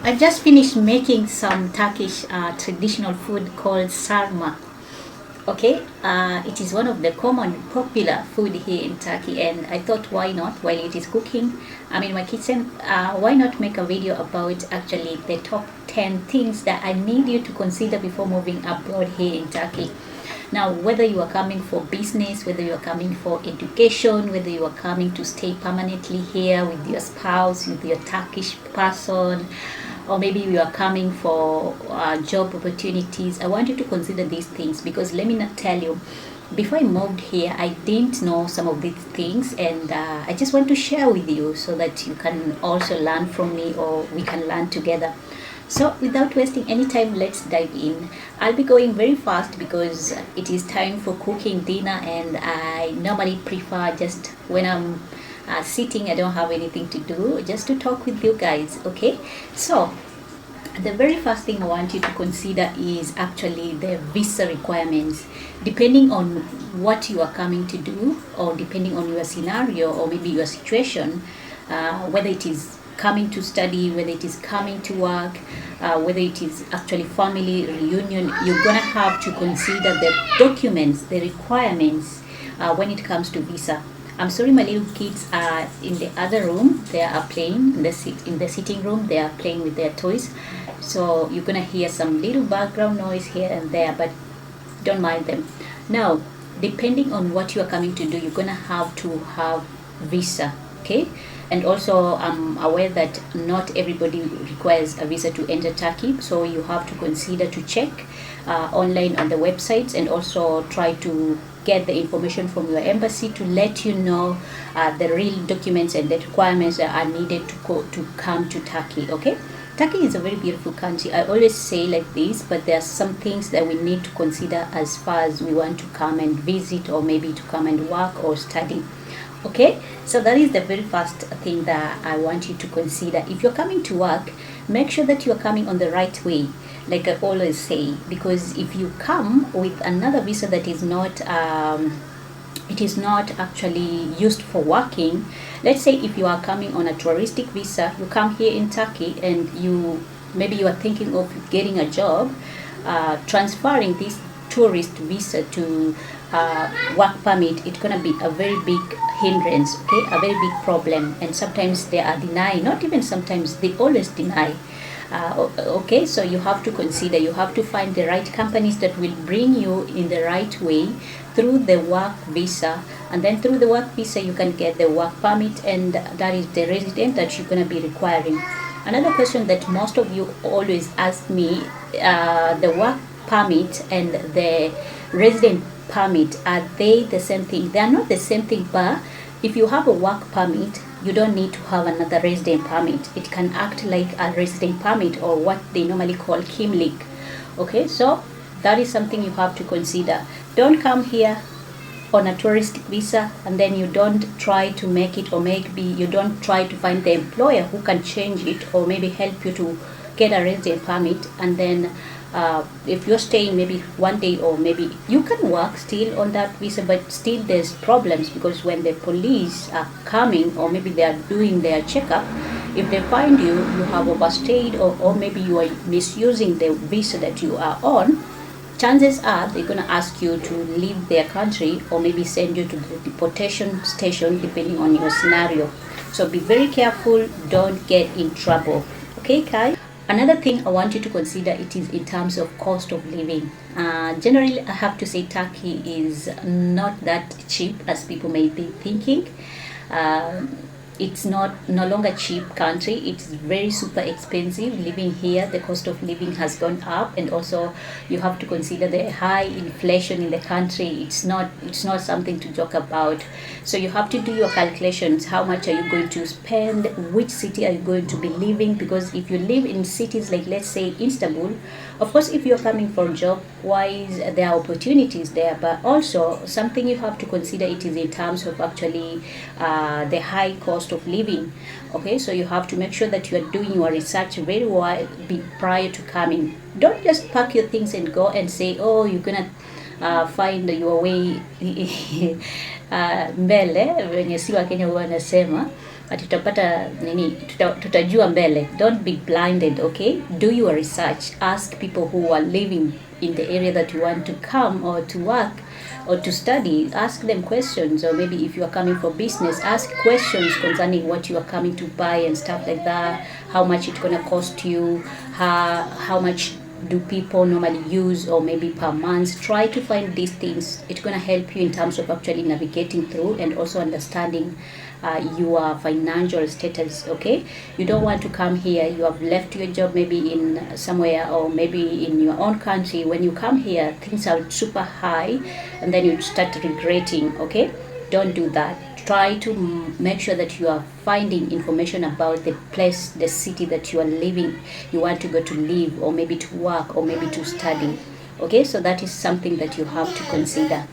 I just finished making some Turkish traditional food called sarma. Okay, it is one of the common popular food here in Turkey, and I thought, why not, while it is cooking, I'm in my kitchen, why not make a video about actually the top 10 things that I need you to consider before moving abroad here in Turkey. Now, whether you are coming for business, whether you are coming for education, whether you are coming to stay permanently here with your spouse, with your Turkish person, or maybe you are coming for job opportunities, I want you to consider these things, because let me not tell you, before I moved here, I didn't know some of these things, and I just want to share with you so that you can also learn from me, or we can learn together. So without wasting any time, let's dive in. I'll be going very fast because it is time for cooking dinner, and I normally prefer just when I'm sitting, I don't have anything to do, just to talk with you guys. Okay, so the very first thing I want you to consider is actually the visa requirements. Depending on what you are coming to do, or depending on your scenario, or maybe your situation, whether it is coming to study, whether it is coming to work, whether it is actually family reunion, you're gonna have to consider the documents, the requirements when it comes to visa. I'm sorry, my little kids are in the other room. They are playing in the sitting room. They are playing with their toys, so you're gonna hear some little background noise here and there, but don't mind them. Now, depending on what you are coming to do, you're gonna have to have visa. Okay, and also I'm aware that not everybody requires a visa to enter Turkey, so you have to consider to check online on the websites, and also try to get the information from your embassy to let you know the real documents and the requirements that are needed to come to Turkey. Okay, Turkey is a very beautiful country. I always say like this, but there are some things that we need to consider as far as we want to come and visit, or maybe to come and work or study. Okay, so that is the very first thing that I want you to consider. If you're coming to work, make sure that you're coming on the right way, like I always say, because if you come with another visa that is not it is not actually used for working. Let's say if you are coming on a touristic visa, you come here in Turkey, and maybe you are thinking of getting a job, transferring this tourist visa to work permit, it's gonna be a very big hindrance. Okay, a very big problem, and sometimes they are denied, not even sometimes, they always deny. Okay, so you have to consider, you have to find the right companies that will bring you in the right way through the work visa, and then through the work visa you can get the work permit, and that is the resident that you're going to be requiring. Another question that most of you always ask me, the work permit and the resident permit, are they the same thing? They are not the same thing, but if you have a work permit, you don't need to have another resident permit. It can act like a resident permit, or what they normally call kimlik. Okay, so that is something you have to consider. Don't come here on a touristic visa and then you don't try to make it, or maybe you don't try to find the employer who can change it, or maybe help you to get a resident permit, and then if you're staying maybe one day, or maybe you can work still on that visa, but still there's problems, because when the police are coming, or maybe they are doing their checkup, if they find you have overstayed, or maybe you are misusing the visa that you are on, chances are they're going to ask you to leave their country, or maybe send you to the deportation station, depending on your scenario. So be very careful, don't get in trouble. Okay, Kai? Another thing I want you to consider, it is in terms of cost of living. Generally, I have to say Turkey is not that cheap as people may be thinking. It's no longer cheap country. It's very super expensive living here. The cost of living has gone up, and also you have to consider the high inflation in the country. It's not something to joke about. So you have to do your calculations. How much are you going to spend? Which city are you going to be living? Because if you live in cities like, let's say, Istanbul, of course, if you're coming for job wise, there are opportunities there, but also something you have to consider, it is in terms of actually the high cost of living. Okay, so you have to make sure that you are doing your research very well prior to coming. Don't just pack your things and go and say, oh, you're gonna find your way mbele, wenye si Wakenya huwa wanasema. ati tutapata nini, tutajua mbele. Don't be blinded, okay? Do your research. Ask people who are living in the area that you want to come or to work or to study. Ask them questions, or maybe if you are coming for business, ask questions concerning what you are coming to buy and stuff like that. How much it's gonna cost you, how much do people normally use, or maybe per month. Try to find these things. It's going to help you in terms of actually navigating through and also understanding your financial status. Okay, you don't want to come here, you have left your job maybe in somewhere or maybe in your own country. When you come here, things are super high and then you start regretting. Okay, don't do that. Try to make sure that you are finding information about the place, the city that you are living, you want to go to live, or maybe to work, or maybe to study. Okay, so that is something that you have to consider.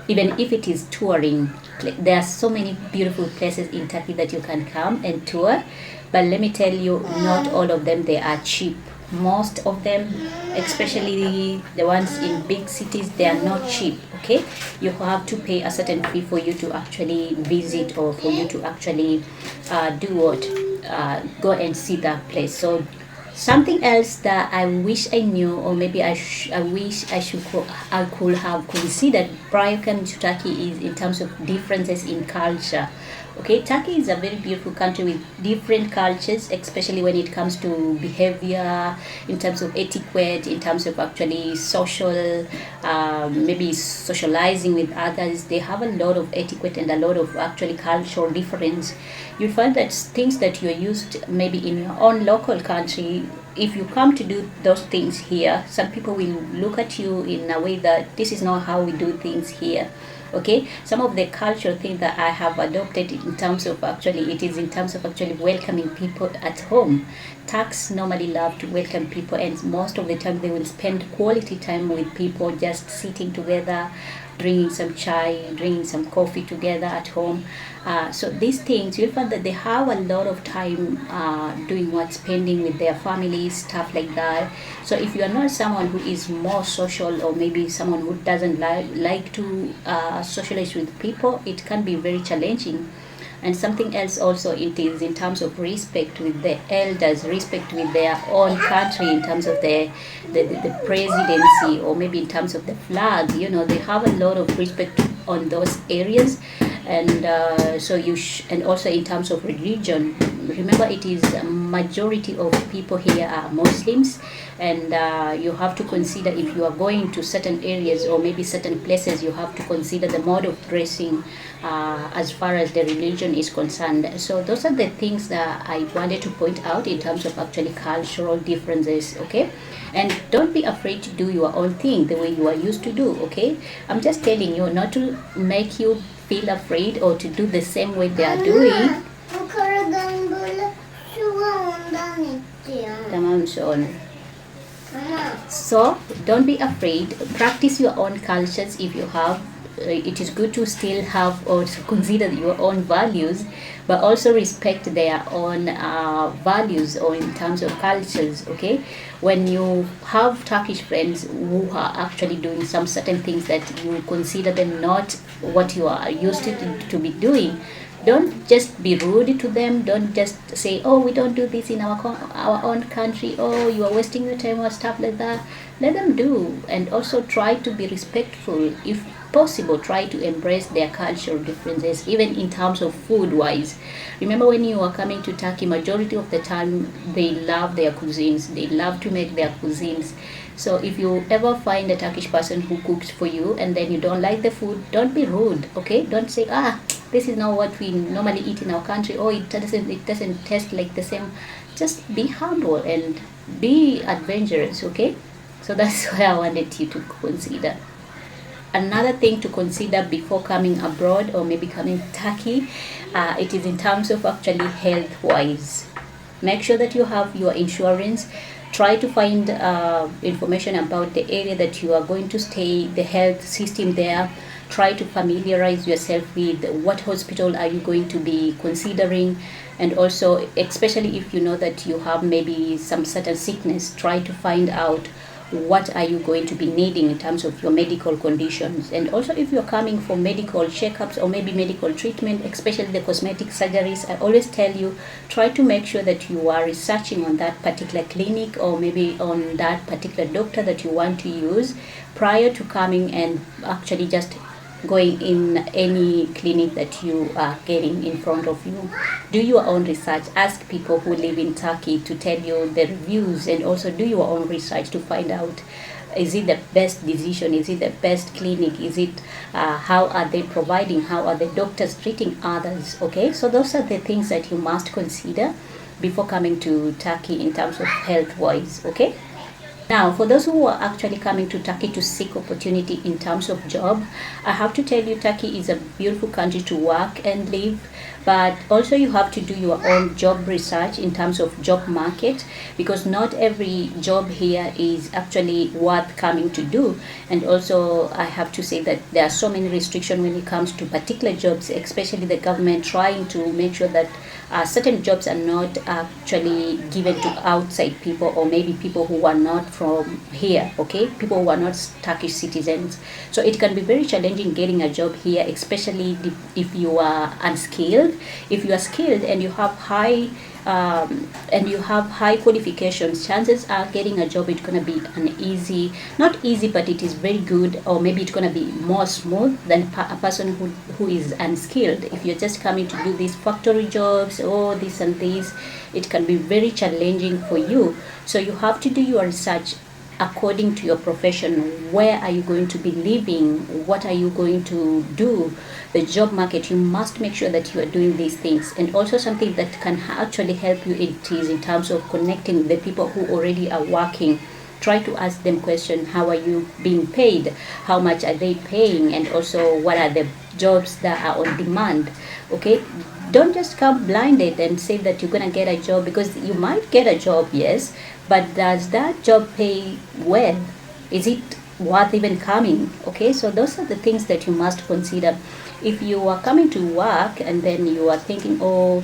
Even if it is touring, there are so many beautiful places in Turkey that you can come and tour, but let me tell you, not all of them they are cheap. Most of them, especially the ones in big cities, they are not cheap. Okay, you have to pay a certain fee for you to actually visit, or for you to actually do what, go and see that place. So something else that I wish I knew, or maybe I wish I could have considered prior coming to Turkey, is in terms of differences in culture. Okay, Turkey is a very beautiful country with different cultures, especially when it comes to behavior, in terms of etiquette, in terms of actually social, maybe socializing with others. They have a lot of etiquette and a lot of actually cultural difference. You find that things that you're used maybe in your own local country, if you come to do those things here, some people will look at you in a way that this is not how we do things here. Okay, some of the cultural things that I have adopted in terms of actually, it is in terms of actually welcoming people at home. Turks normally love to welcome people, and most of the time they will spend quality time with people, just sitting together, drinking some chai, drinking some coffee together at home. So these things, you'll find that they have a lot of time doing what, spending with their families, stuff like that. So if you are not someone who is more social, or maybe someone who doesn't like to socialize with people, it can be very challenging. And something else also, it is in terms of respect with the elders, respect with their own country, in terms of the presidency, or maybe in terms of the flag. You know, they have a lot of respect on those areas. And so and also in terms of religion, remember it is a majority of people here are Muslims, and you have to consider, if you are going to certain areas or maybe certain places, you have to consider the mode of dressing as far as the religion is concerned. So those are the things that I wanted to point out in terms of actually cultural differences. Okay, and don't be afraid to do your own thing the way you are used to do. Okay, I'm just telling you not to make you feel afraid or to do the same way they are doing. Tamam son. So don't be afraid. Practice your own cultures if you have. It is good to still have or to consider your own values, but also respect their own values, or in terms of cultures. Okay, when you have Turkish friends who are actually doing some certain things that you consider them not what you are used to be doing, don't just be rude to them. Don't just say, oh, we don't do this in our own country, oh, you are wasting your time, or stuff like that. Let them do, and also try to be respectful. If possible, try to embrace their cultural differences, even in terms of food wise. Remember, when you are coming to Turkey, majority of the time they love their cuisines, they love to make their cuisines. So if you ever find a Turkish person who cooks for you and then you don't like the food, don't be rude. Okay, don't say, this is not what we normally eat in our country, or it doesn't taste like the same. Just be humble and be adventurous. Okay, so that's what I wanted you to consider. Another thing to consider before coming abroad, or maybe coming to Turkey, it is in terms of actually health wise. Make sure that you have your insurance. Try to find information about the area that you are going to stay, the health system there. Try to familiarize yourself with what hospital are you going to be considering, and also, especially if you know that you have maybe some certain sickness, try to find out what are you going to be needing in terms of your medical conditions. And also, if you're coming for medical checkups or maybe medical treatment, especially the cosmetic surgeries, I always tell you, try to make sure that you are researching on that particular clinic or maybe on that particular doctor that you want to use prior to coming and actually just going in any clinic that you are getting in front of you. Do your own research. Ask people who live in Turkey to tell you the reviews, and also do your own research to find out, is it the best decision, is it the best clinic, is it how are they providing, how are the doctors treating others. Okay, so those are the things that you must consider before coming to Turkey in terms of health wise. Okay, now, for those who are actually coming to Turkey to seek opportunity in terms of job, I have to tell you, Turkey is a beautiful country to work and live, but also you have to do your own job research in terms of job market, because not every job here is actually worth coming to do. And also, I have to say that there are so many restrictions when it comes to particular jobs, especially the government trying to make sure that certain jobs are not actually given to outside people, or maybe people who are not from here, okay, people who are not Turkish citizens. So it can be very challenging getting a job here, especially if you are unskilled. If you are skilled and you have high qualifications, chances are getting a job, it's going to be an easy, not easy, but it is very good, or maybe it's going to be more smooth than a person who is unskilled. If you're just coming to do these factory jobs or this and this, it can be very challenging for you. So you have to do your research according to your profession. Where are you going to be living? What are you going to do? The job market, you must make sure that you are doing these things. And also something that can actually help you, it is in terms of connecting with the people who already are working. Try to ask them questions. How are you being paid? How much are they paying? And also, what are the jobs that are on demand? Okay, don't just come blinded and say that you're going to get a job, because you might get a job, yes, but does that job pay well? Is it worth even coming? Okay, so those are the things that you must consider. If you are coming to work and then you are thinking, oh,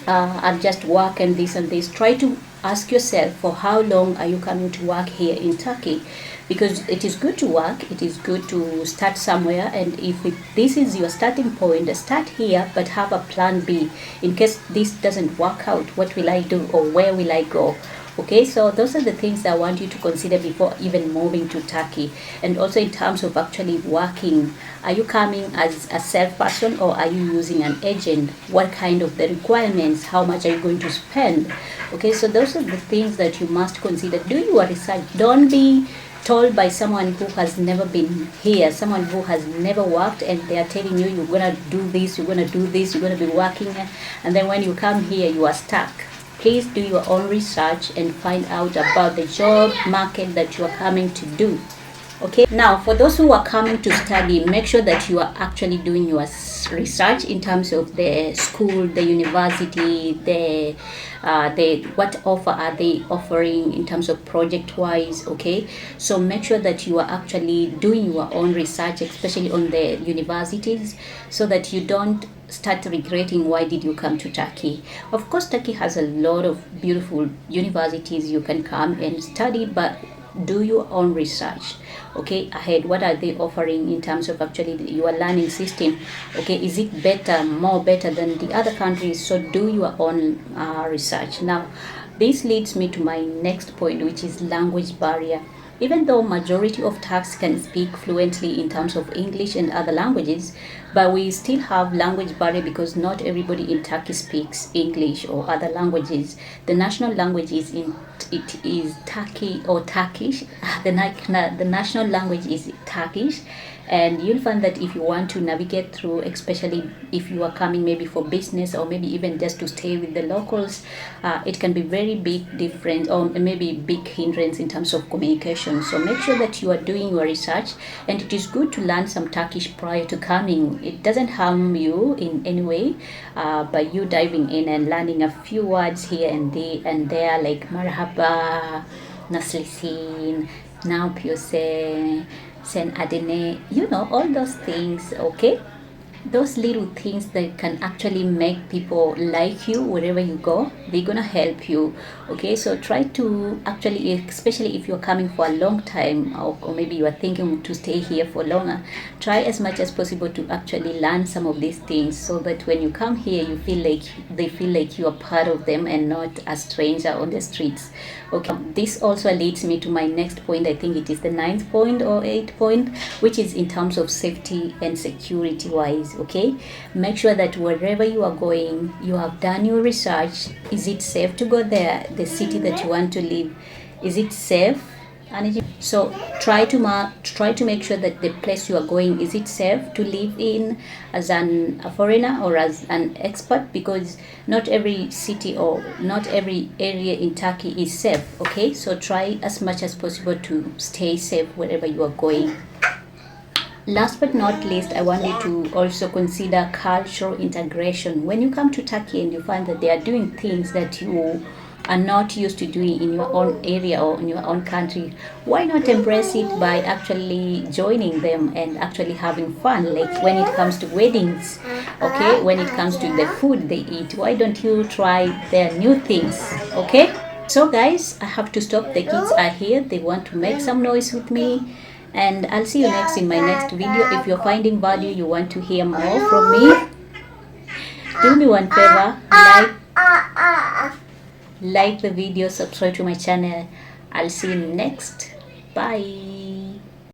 I'll just work and this, try to ask yourself, for how long are you coming to work here in Turkey? Because it is good to work, it is good to start somewhere, and if this is your starting point, start here, but have a plan B. In case this doesn't work out, what will I do, or where will I go? Okay, so those are the things that I want you to consider before even moving to Turkey. And also in terms of actually working, are you coming as a self person, or are you using an agent? What kind of the requirements? How much are you going to spend? Okay, so those are the things that you must consider. Do your research. Don't be told by someone who has never been here, someone who has never worked, and they are telling you, you're gonna do this, you're gonna do this, you're gonna be working, and then when you come here, you are stuck. Please do your own research and find out about the job market that you are coming to do. Okay, now for those who are coming to study, make sure that you are actually doing your research in terms of the school, the university, the what offer are they offering in terms of project wise. Okay, so make sure that you are actually doing your own research, especially on the universities, so that you don't start regretting why did you come to Turkey. Of course, Turkey has a lot of beautiful universities you can come and study, but do your own research. Okay, ahead, what are they offering in terms of actually your learning system? Okay, is it better, more better than the other countries? So do your own research. Now this leads me to my next point, which is language barrier. Even though majority of Turks can speak fluently in terms of English and other languages, but we still have language barrier because not everybody in Turkey speaks English or other languages. The national language is Turkey or Turkish. The national language is Turkish, and you'll find that if you want to navigate through, especially if you are coming maybe for business or maybe even just to stay with the locals, it can be very big difference, or maybe big hindrance in terms of communication. So make sure that you are doing your research, and it is good to learn some Turkish prior to coming. It doesn't harm you in any way by you diving in and learning a few words here and there, like marhaba, naslisin, now pyose, sen adene, all those things. Okay, those little things that can actually make people like you wherever you go, they're gonna help you. Okay, so try to actually, especially if you're coming for a long time, or maybe you are thinking to stay here for longer, try as much as possible to actually learn some of these things, so that when you come here you feel like they feel like you are part of them and not a stranger on the streets. Okay, this also leads me to my next point. I think it is the ninth point or eighth point, which is in terms of safety and security wise. Okay, make sure that wherever you are going, you have done your research. Is it safe to go there? The city that you want to live, is it safe? So try to make sure that the place you are going, is it safe to live in as a foreigner or as an expat, because not every city or not every area in Turkey is safe. Okay, so try as much as possible to stay safe wherever you are going. Last but not least, I want you to also consider cultural integration. When you come to Turkey and you find that they are doing things that you are not used to doing in your own area or in your own country, why not embrace it by actually joining them and actually having fun? Like when it comes to weddings, okay, when it comes to the food they eat, why don't you try their new things? Okay, so guys, I have to stop. The kids are here, they want to make some noise with me, and I'll see you next in my next video. If you're finding value, you want to hear more from me, do me one favor, like the video, subscribe to my channel. I'll see you next. Bye.